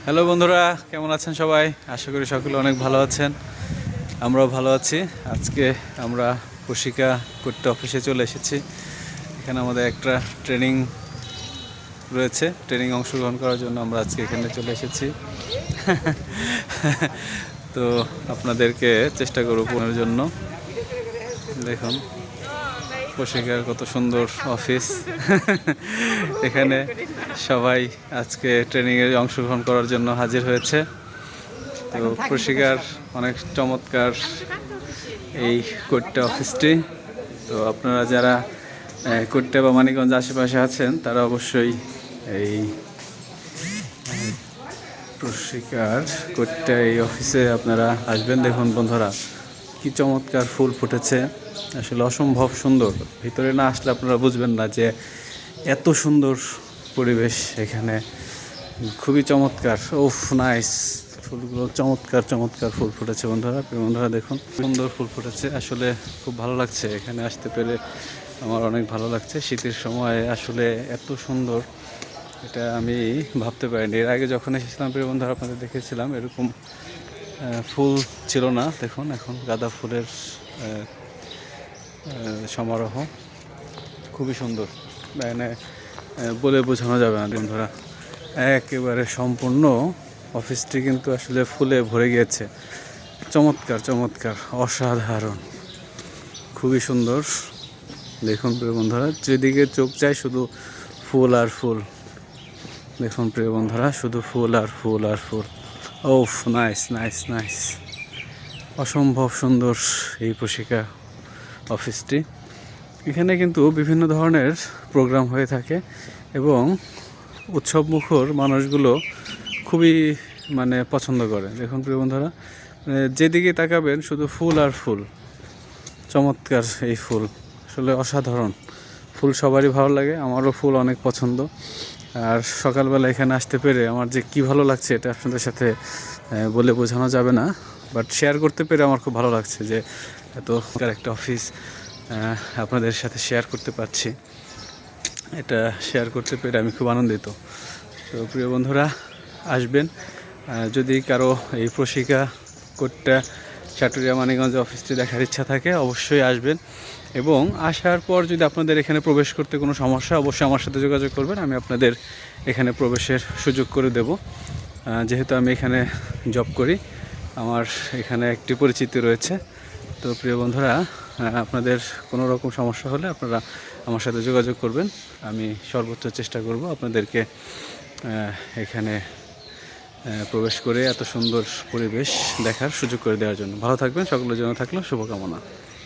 Hello বন্ধুরা, কেমন আছেন সবাই? আশা করি সকলে অনেক ভালো আছেন। আমরাও ভালো আছি। আজকে আমরা প্রশিকা করতে অফিসে চলে এসেছি। এখানে আমাদের একটা ট্রেনিং রয়েছে। ট্রেনিং অংশগ্রহণ করার জন্য আমরা আজকে এখানে চলে এসেছি। তো আপনাদেরকে চেষ্টা করব পড়ানোর জন্য। দেখুন প্রশিকার কত সুন্দর অফিস। এখানে সবাই আজকে ট্রেনিংয়ে অংশগ্রহণ করার জন্য হাজির হয়েছে। তো প্রশিকার অনেক চমৎকার এই কোট্টা অফিসটি। তো আপনারা যারা কোট্টা বা মানিকগঞ্জ আশেপাশে আছেন তারা অবশ্যই এই প্রশিকার কোট্টা এই অফিসে আপনারা আসবেন। দেখুন বন্ধুরা, কি চমৎকার ফুল ফুটেছে, আসলে অসম্ভব সুন্দর। ভিতরে না আসলে আপনারা বুঝবেন না যে এত সুন্দর পরিবেশ এখানে। খুবই চমৎকার। ওফ নাইস, ফুলগুলো চমৎকার চমৎকার ফুল ফুটেছে বন্ধুরা। বন্ধুরা দেখুন সুন্দর ফুল ফুটেছে, আসলে খুব ভালো লাগছে এখানে আসতে পেরে। আমার অনেক ভালো লাগছে। শীতের সময় আসলে এত সুন্দর এটা আমি ভাবতে পারিনি। এর আগে যখন এসেছিলাম প্রিয় বন্ধুরা, আপনাদের দেখেছিলাম এরকম ফুল ছিল না। দেখুন এখন গাঁদা ফুলের সমারোহ, খুবই সুন্দর। মানে বলে বোঝানো যাবে না বন্ধুরা। একেবারে সম্পূর্ণ অফিসটি কিন্তু আসলে ফুলে ভরে গিয়েছে। চমৎকার চমৎকার, অসাধারণ, খুবই সুন্দর। দেখুন প্রিয় বন্ধুরা, যেদিকে চোখ যায় শুধু ফুল আর ফুল। দেখুন প্রিয় বন্ধুরা, শুধু ফুল আর ফুল আর ফুল। ওফ নাইস নাইস নাইস, অসম্ভব সুন্দর এই প্রশিকা অফিসটি। এখানে কিন্তু বিভিন্ন ধরনের প্রোগ্রাম হয়ে থাকে এবং উৎসবমুখর মানুষগুলো খুবই পছন্দ করে। দেখুন প্রিয় বন্ধুরা, যেদিকে তাকাবেন শুধু ফুল আর ফুল। চমৎকার এই ফুল, আসলে অসাধারণ। ফুল সবারই ভালো লাগে, আমারও ফুল অনেক পছন্দ। আর সকালবেলা এখানে আসতে পেরে আমার যে কী ভালো লাগছে এটা আপনাদের সাথে বলে বোঝানো যাবে না। বাট শেয়ার করতে পেরে আমার খুব ভালো লাগছে যে এত একটা অফিস আপনাদের সাথে শেয়ার করতে পারছি। এটা শেয়ার করতে পেরে আমি খুব আনন্দিত। তো প্রিয় বন্ধুরা, আসবেন। যদি কারো এই প্রশিকা কোট্টা চাটুরিয়া মানিকগঞ্জ অফিসটি দেখার ইচ্ছা থাকে অবশ্যই আসবেন। এবং আসার পর যদি আপনাদের এখানে প্রবেশ করতে কোনো সমস্যা, অবশ্যই আমার সাথে যোগাযোগ করবেন। আমি আপনাদের এখানে প্রবেশের সুযোগ করে দেব। যেহেতু আমি এখানে জব করি, আমার এখানে একটি পরিচিতি রয়েছে। তো প্রিয় বন্ধুরা, আপনাদের কোনো রকম সমস্যা হলে আপনারা আমার সাথে যোগাযোগ করবেন। আমি সর্বোচ্চ চেষ্টা করব আপনাদেরকে এখানে প্রবেশ করে এত সুন্দর পরিবেশ দেখার সুযোগ করে দেওয়ার জন্য। ভালো থাকবেন, সকলের জন্য থাকলো শুভকামনা।